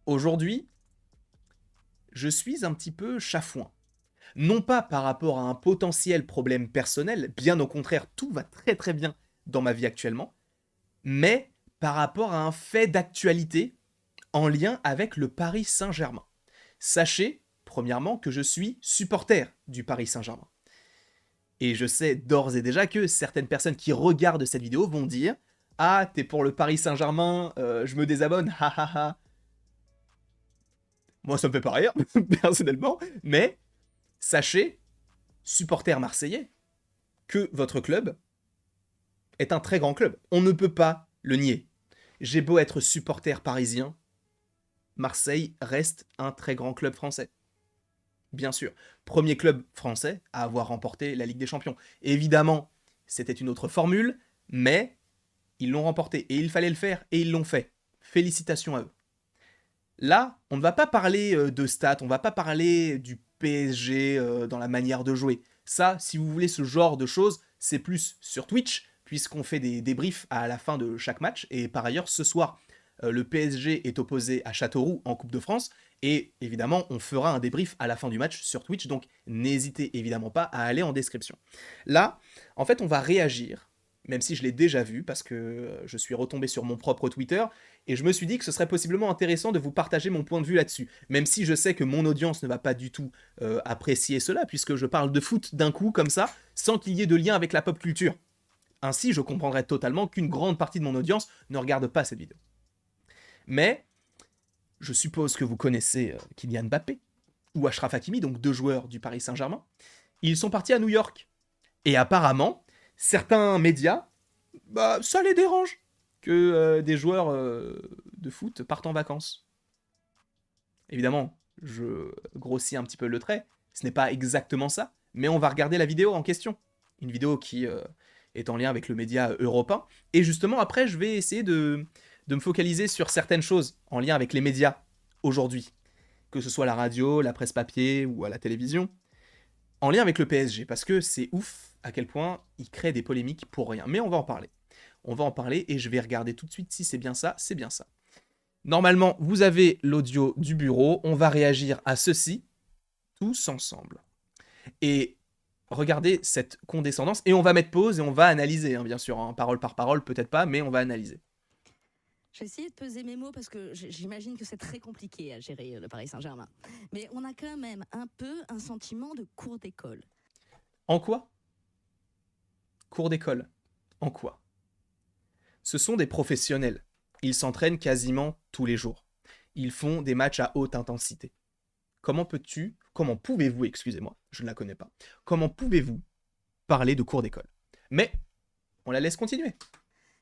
Aujourd'hui, je suis un petit peu chafouin. Non pas par rapport à un potentiel problème personnel, bien au contraire, tout va très très bien dans ma vie actuellement, mais par rapport à un fait d'actualité en lien avec le Paris Saint-Germain. Sachez, premièrement, que je suis supporter du Paris Saint-Germain. Et je sais d'ores et déjà que certaines personnes qui regardent cette vidéo vont dire Ah, t'es pour le Paris Saint-Germain, je me désabonne, ha ha ha. Moi, ça me fait pas rire, personnellement, mais sachez, supporter marseillais, que votre club est un très grand club. On ne peut pas le nier. J'ai beau être supporter parisien, Marseille reste un très grand club français. Bien sûr. Premier club français à avoir remporté la Ligue des Champions. Évidemment, c'était une autre formule, mais ils l'ont remporté. Et il fallait le faire, et ils l'ont fait. Félicitations à eux. Là, on ne va pas parler de stats, on ne va pas parler du PSG dans la manière de jouer. Ça, si vous voulez ce genre de choses, c'est plus sur Twitch, puisqu'on fait des débriefs à la fin de chaque match. Et par ailleurs, ce soir, le PSG est opposé à Châteauroux en Coupe de France. Et évidemment, on fera un débrief à la fin du match sur Twitch, donc n'hésitez évidemment pas à aller en description. Là, en fait, on va réagir, même si je l'ai déjà vu, parce que je suis retombé sur mon propre Twitter, et je me suis dit que ce serait possiblement intéressant de vous partager mon point de vue là-dessus, même si je sais que mon audience ne va pas du tout apprécier cela, puisque je parle de foot d'un coup, comme ça, sans qu'il y ait de lien avec la pop culture. Ainsi, je comprendrais totalement qu'une grande partie de mon audience ne regarde pas cette vidéo. Mais, je suppose que vous connaissez Kylian Mbappé, ou Achraf Hakimi, donc deux joueurs du Paris Saint-Germain. Ils sont partis à New York. Et apparemment, certains médias, ça les dérange que des joueurs de foot partent en vacances. Évidemment, je grossis un petit peu le trait, ce n'est pas exactement ça, mais on va regarder la vidéo en question. Une vidéo qui est en lien avec le média européen. Et justement, après, je vais essayer de me focaliser sur certaines choses en lien avec les médias aujourd'hui, que ce soit la radio, la presse papier ou à la télévision, en lien avec le PSG, parce que c'est ouf à quel point il crée des polémiques pour rien. Mais on va en parler. On va en parler et je vais regarder tout de suite si c'est bien ça, c'est bien ça. Normalement, vous avez l'audio du bureau, on va réagir à ceci, tous ensemble. Et regardez cette condescendance, et on va mettre pause et on va analyser, hein, bien sûr, hein, parole par parole, peut-être pas, mais on va analyser. J'ai essayé de peser mes mots parce que j'imagine que c'est très compliqué à gérer le Paris Saint-Germain. Mais on a quand même un peu un sentiment de cours d'école. En quoi ? Cours d'école. En quoi ? Ce sont des professionnels. Ils s'entraînent quasiment tous les jours. Ils font des matchs à haute intensité. Comment pouvez-vous, excusez-moi, je ne la connais pas, comment pouvez-vous parler de cours d'école ? Mais on la laisse continuer.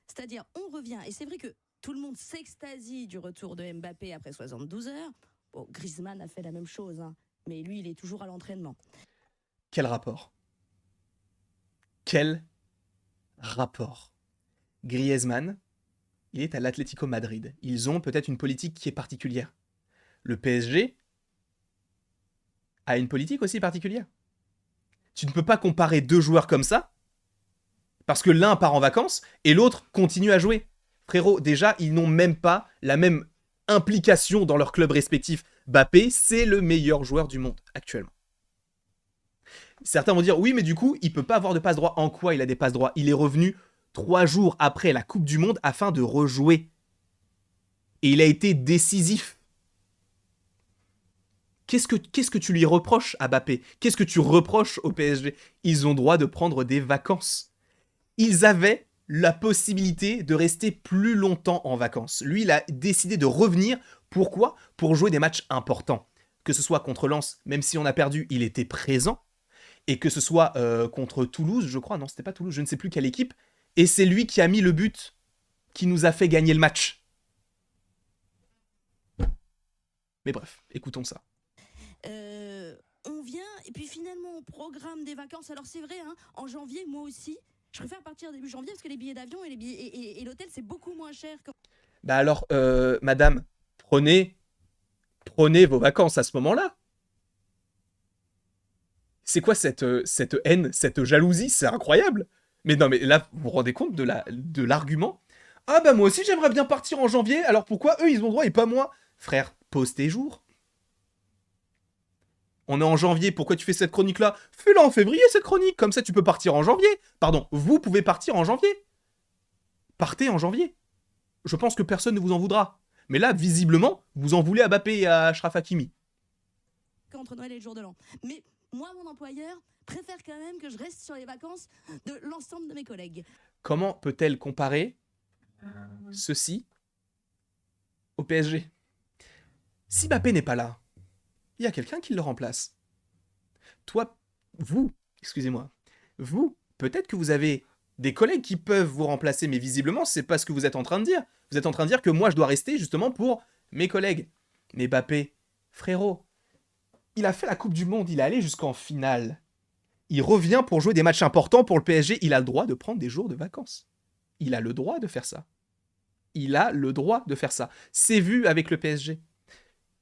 C'est-à-dire, on revient, et c'est vrai que tout le monde s'extasie du retour de Mbappé après 72 heures. Bon, Griezmann a fait la même chose, hein, mais lui, il est toujours à l'entraînement. Quel rapport ? Quel rapport ? Griezmann, il est à l'Atlético Madrid. Ils ont peut-être une politique qui est particulière. Le PSG a une politique aussi particulière. Tu ne peux pas comparer deux joueurs comme ça, parce que l'un part en vacances et l'autre continue à jouer. Frérot, déjà, ils n'ont même pas la même implication dans leur club respectif. Mbappé, c'est le meilleur joueur du monde actuellement. Certains vont dire, oui, mais du coup, il peut pas avoir de passe droit. En quoi il a des passes droits ? Il est revenu 3 jours après la Coupe du Monde afin de rejouer. Et il a été décisif. Qu'est-ce que tu lui reproches à Mbappé ? Qu'est-ce que tu reproches au PSG ? Ils ont droit de prendre des vacances. Ils avaient la possibilité de rester plus longtemps en vacances. Lui, il a décidé de revenir. Pourquoi ? Pour jouer des matchs importants. Que ce soit contre Lens, même si on a perdu, il était présent. Et que ce soit contre Toulouse, je crois. Non, c'était pas Toulouse, je ne sais plus quelle équipe. Et c'est lui qui a mis le but qui nous a fait gagner le match. Mais bref, écoutons ça. On vient, et puis finalement, on programme des vacances. Alors c'est vrai, hein, en janvier, moi aussi, je préfère partir début janvier parce que les billets d'avion et l'hôtel, c'est beaucoup moins cher. Bah alors, madame, prenez vos vacances à ce moment-là. C'est quoi cette haine, cette jalousie ? C'est incroyable. Mais non, mais là, vous vous rendez compte de l'argument ? Ah bah moi aussi, j'aimerais bien partir en janvier, alors pourquoi eux, ils ont droit et pas moi ? Frère, pose tes jours. On est en janvier, pourquoi tu fais cette chronique-là? Fais-la en février, cette chronique, comme ça tu peux partir en janvier. Pardon, vous pouvez partir en janvier. Partez en janvier. Je pense que personne ne vous en voudra. Mais là, visiblement, vous en voulez à Mbappé et à Achraf Hakimi. Entre Noël et le jour de l'an. Mais moi, mon employeur préfère quand même que je reste sur les vacances de l'ensemble de mes collègues. Comment peut-elle comparer ceci au PSG? Si Mbappé n'est pas là, il y a quelqu'un qui le remplace. Toi, vous, peut-être que vous avez des collègues qui peuvent vous remplacer, mais visiblement, c'est pas ce que vous êtes en train de dire. Vous êtes en train de dire que moi, je dois rester justement pour mes collègues. Mais Mbappé, frérot, il a fait la Coupe du Monde, il est allé jusqu'en finale. Il revient pour jouer des matchs importants pour le PSG, il a le droit de prendre des jours de vacances. Il a le droit de faire ça. Il a le droit de faire ça. C'est vu avec le PSG.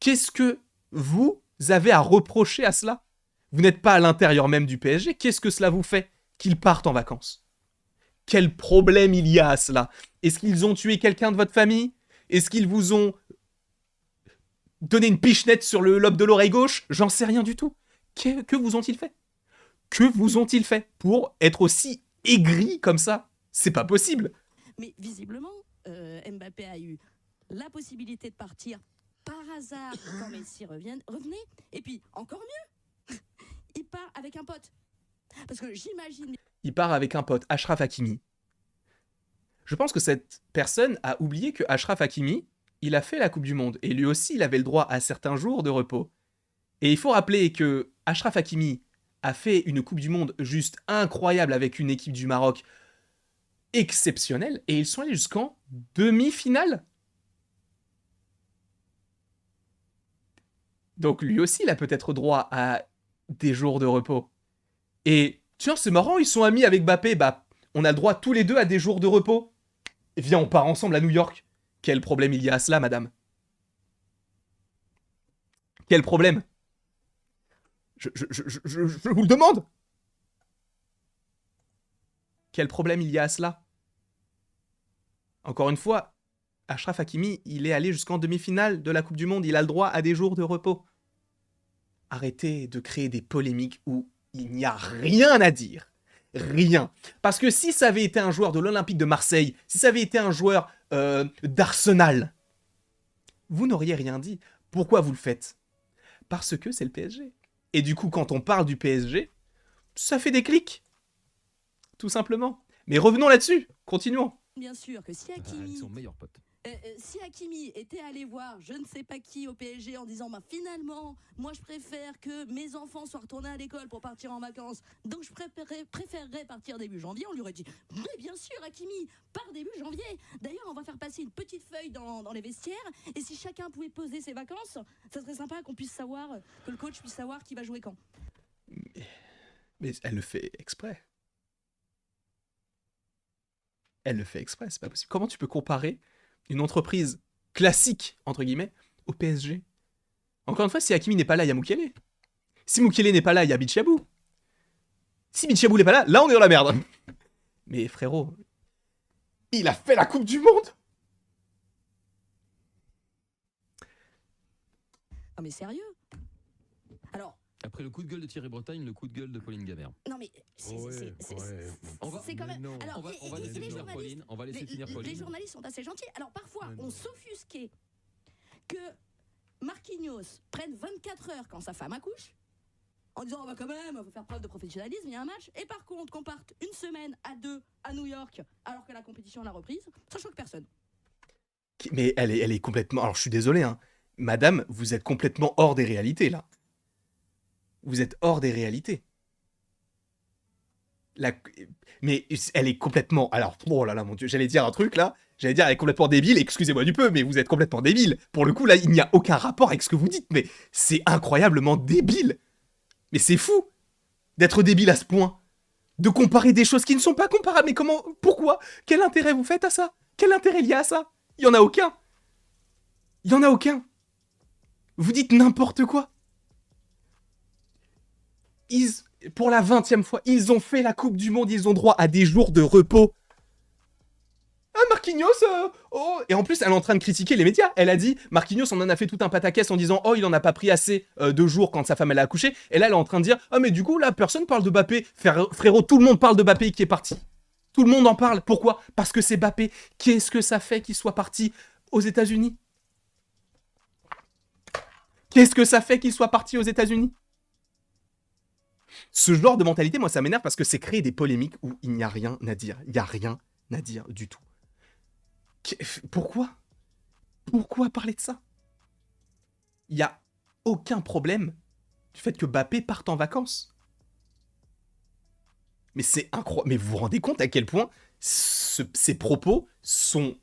Qu'est-ce que vous avez à reprocher à cela? Vous n'êtes pas à l'intérieur même du PSG. Qu'est-ce que cela vous fait qu'ils partent en vacances? Quel problème il y a à cela? Est-ce qu'ils ont tué quelqu'un de votre famille? Est-ce qu'ils vous ont donné une pichenette sur le lobe de l'oreille gauche? J'en sais rien du tout. Que vous ont-ils fait? Que vous ont-ils fait pour être aussi aigris comme ça? C'est pas possible. Mais visiblement, Mbappé a eu la possibilité de partir par hasard quand Messi revenait. Et puis, encore mieux, il part avec un pote. Parce que j'imagine... Il part avec un pote, Achraf Hakimi. Je pense que cette personne a oublié que Achraf Hakimi, il a fait la Coupe du Monde. Et lui aussi, il avait le droit à certains jours de repos. Et il faut rappeler que Achraf Hakimi a fait une Coupe du Monde juste incroyable avec une équipe du Maroc exceptionnelle. Et ils sont allés jusqu'en demi-finale. Donc lui aussi, il a peut-être droit à des jours de repos. Et tiens, c'est marrant, ils sont amis avec Mbappé. Bah, on a le droit tous les deux à des jours de repos. Et viens, on part ensemble à New York. Quel problème il y a à cela, madame? Quel problème? Je vous le demande. Quel problème il y a à cela? Encore une fois, Achraf Hakimi, il est allé jusqu'en demi-finale de la Coupe du Monde. Il a le droit à des jours de repos. Arrêtez de créer des polémiques où il n'y a rien à dire. Rien. Parce que si ça avait été un joueur de l'Olympique de Marseille, si ça avait été un joueur d'Arsenal, vous n'auriez rien dit. Pourquoi vous le faites? Parce que c'est le PSG. Et du coup, quand on parle du PSG, ça fait des clics. Tout simplement. Mais revenons là-dessus. Continuons. Bien sûr que si Hakimi... son meilleur pote. Si Hakimi était allé voir je ne sais pas qui au PSG en disant bah, finalement, moi je préfère que mes enfants soient retournés à l'école pour partir en vacances, donc je préférerais partir début janvier, on lui aurait dit mais bien sûr Hakimi, part début janvier. D'ailleurs, on va faire passer une petite feuille dans les vestiaires et si chacun pouvait poser ses vacances, ça serait sympa qu'on puisse savoir, que le coach puisse savoir qui va jouer quand. Mais elle le fait exprès. Elle le fait exprès, c'est pas possible. Comment tu peux comparer une entreprise classique, entre guillemets, au PSG? Encore une fois, si Hakimi n'est pas là, il y a Mukele. Si Mukele n'est pas là, il y a Bichabou. Si Bichabou n'est pas là, là on est dans la merde. Mais frérot, il a fait la Coupe du Monde. Ah mais sérieux? Alors... Après le coup de gueule de Thierry Bretagne, le coup de gueule de Pauline Gabert. Non mais c'est quand même... Alors, on va laisser finir Pauline. On va laisser finir Pauline. Les journalistes sont assez gentils. Alors parfois, on s'offusquait que Marquinhos prenne 24 heures quand sa femme accouche, en disant, oh bah quand même, il faut faire preuve de professionnalisme, il y a un match. Et par contre, qu'on parte une semaine à deux à New York, alors que la compétition l'a reprise, ça choque personne. Mais elle est complètement... Alors je suis désolé, hein. Madame, vous êtes complètement hors des réalités, là. Vous êtes hors des réalités. Mais elle est complètement... Alors, oh là là, mon Dieu, j'allais dire un truc, là. J'allais dire, elle est complètement débile. Excusez-moi du peu, mais vous êtes complètement débile. Pour le coup, là, il n'y a aucun rapport avec ce que vous dites. Mais c'est incroyablement débile. Mais c'est fou d'être débile à ce point. De comparer des choses qui ne sont pas comparables. Mais comment... Pourquoi? Quel intérêt vous faites à ça? Quel intérêt il y a à ça? Il n'y en a aucun. Il n'y en a aucun. Vous dites n'importe quoi. Pour la 20e fois, ils ont fait la Coupe du Monde, ils ont droit à des jours de repos. Ah, Marquinhos, oh. Et en plus, elle est en train de critiquer les médias. Elle a dit, Marquinhos, on en a fait tout un pataquès en disant, oh, il en a pas pris assez de jours quand sa femme elle a accouché. Et là, elle est en train de dire, ah, mais du coup, là, personne parle de Mbappé. Frérot, tout le monde parle de Mbappé qui est parti. Tout le monde en parle. Pourquoi? Parce que c'est Mbappé. Qu'est-ce que ça fait qu'il soit parti aux États-Unis? Qu'est-ce que ça fait qu'il soit parti aux États-Unis? Ce genre de mentalité, moi, ça m'énerve parce que c'est créer des polémiques où il n'y a rien à dire. Il n'y a rien à dire du tout. Pourquoi? Pourquoi parler de ça? Il n'y a aucun problème du fait que Mbappé parte en vacances. Mais c'est incroyable. Mais vous vous rendez compte à quel point ces propos sont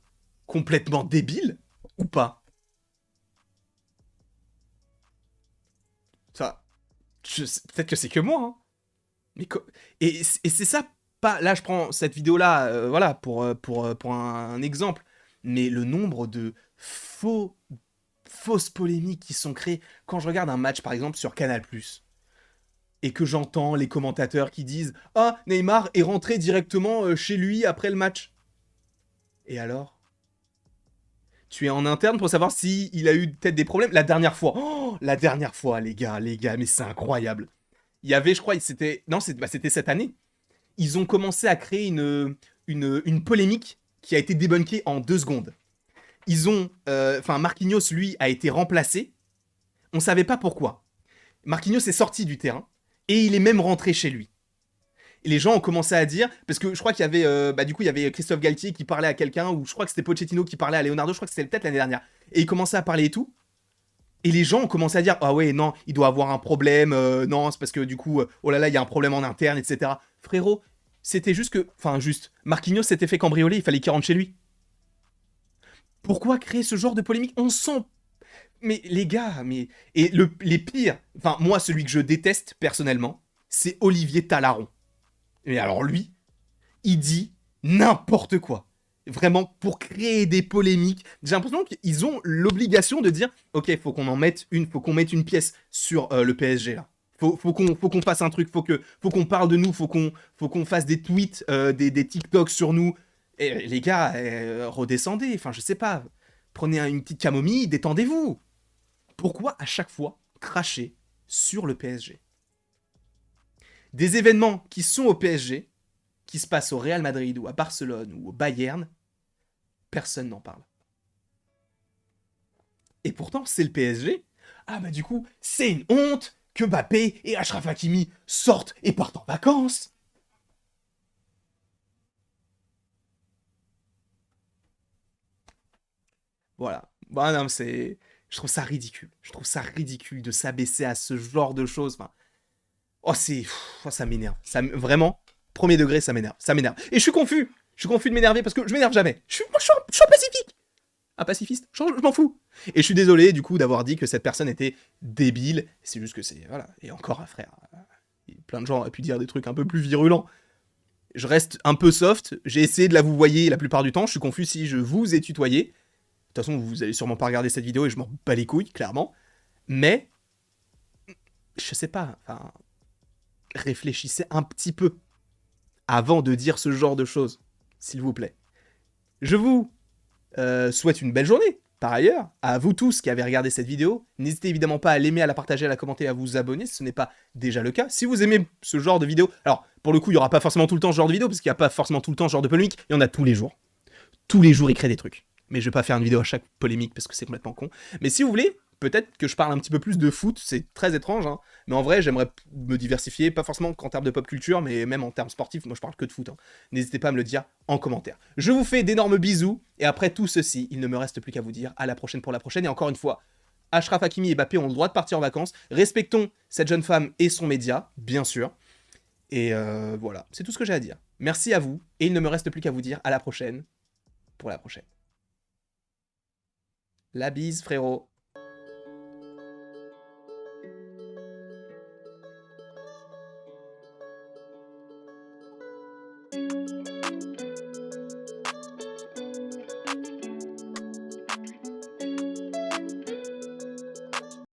complètement débiles ou pas? Ça, peut-être que c'est que moi, hein. Mais et c'est ça, pas. Là, je prends cette vidéo-là, voilà, pour un exemple. Mais le nombre de fausses polémiques qui sont créées quand je regarde un match, par exemple, sur Canal+, et que j'entends les commentateurs qui disent « Ah, Neymar est rentré directement chez lui après le match. » Et alors? Tu es en interne pour savoir s'il a eu peut-être des problèmes? La dernière fois, les gars, mais c'est incroyable. Il y avait, je crois, c'était... Non, c'était cette année. Ils ont commencé à créer une polémique qui a été débunkée en 2 secondes. Marquinhos, lui, a été remplacé. On savait pas pourquoi. Marquinhos est sorti du terrain et il est même rentré chez lui. Et les gens ont commencé à dire, parce que je crois qu'il y avait, il y avait Christophe Galtier qui parlait à quelqu'un, ou je crois que c'était Pochettino qui parlait à Leonardo, je crois que c'était peut-être l'année dernière. Et il commençait à parler et tout. Et les gens ont commencé à dire, ah ouais, non, il doit avoir un problème, non, c'est parce que du coup, oh là là, il y a un problème en interne, etc. Frérot, c'était juste que, Marquinhos s'était fait cambrioler, il fallait qu'il rentre chez lui. Pourquoi créer ce genre de polémique? On sent. Mais les gars, mais. Et les pires, moi, celui que je déteste personnellement, c'est Olivier Talaron. Mais alors lui, il dit n'importe quoi. Vraiment, pour créer des polémiques. J'ai l'impression qu'ils ont l'obligation de dire ok, faut qu'on mette une pièce sur le PSG là. Faut qu'on fasse un truc, faut qu'on parle de nous, faut qu'on fasse des tweets, des TikToks sur nous. Et les gars, redescendez, je sais pas. Prenez une petite camomille, détendez-vous. Pourquoi à chaque fois cracher sur le PSG? Des événements qui sont au PSG, qui se passent au Real Madrid ou à Barcelone ou au Bayern, personne n'en parle. Et pourtant, c'est le PSG. Ah bah du coup, c'est une honte que Mbappé et Achraf Hakimi sortent et partent en vacances. Voilà. Bah non, c'est... Je trouve ça ridicule. Je trouve ça ridicule de s'abaisser à ce genre de choses. Oh, ça m'énerve. Vraiment, premier degré, ça m'énerve. Ça m'énerve. Et je suis confus. Je suis confus de m'énerver parce que je m'énerve jamais. Je suis un pacifique. Un pacifiste. Je m'en fous. Et je suis désolé, du coup, d'avoir dit que cette personne était débile. C'est juste que c'est... Voilà. Et encore, frère, plein de gens auraient pu dire des trucs un peu plus virulents. Je reste un peu soft. J'ai essayé de la vous voyer la plupart du temps. Je suis confus si je vous ai tutoyé. De toute façon, vous allez sûrement pas regarder cette vidéo et je m'en bats les couilles, clairement. Mais, je sais pas, réfléchissez un petit peu avant de dire ce genre de choses, s'il vous plaît. Je vous souhaite une belle journée, par ailleurs, à vous tous qui avez regardé cette vidéo. N'hésitez évidemment pas à l'aimer, à la partager, à la commenter, à vous abonner si ce n'est pas déjà le cas. Si vous aimez ce genre de vidéo, alors pour le coup, il n'y aura pas forcément tout le temps ce genre de vidéo, parce qu'il n'y a pas forcément tout le temps ce genre de polémique, il y en a tous les jours. Tous les jours, il crée des trucs. Mais je vais pas faire une vidéo à chaque polémique parce que c'est complètement con. Mais si vous voulez, peut-être que je parle un petit peu plus de foot, c'est très étrange, hein. Mais en vrai, j'aimerais me diversifier, pas forcément qu'en termes de pop culture, mais même en termes sportifs, moi je parle que de foot, hein. N'hésitez pas à me le dire en commentaire. Je vous fais d'énormes bisous, et après tout ceci, il ne me reste plus qu'à vous dire à la prochaine pour la prochaine, et encore une fois, Achraf Hakimi et Mbappé ont le droit de partir en vacances, respectons cette jeune femme et son média, bien sûr, et voilà, c'est tout ce que j'ai à dire. Merci à vous, et il ne me reste plus qu'à vous dire à la prochaine pour la prochaine. La bise, frérot.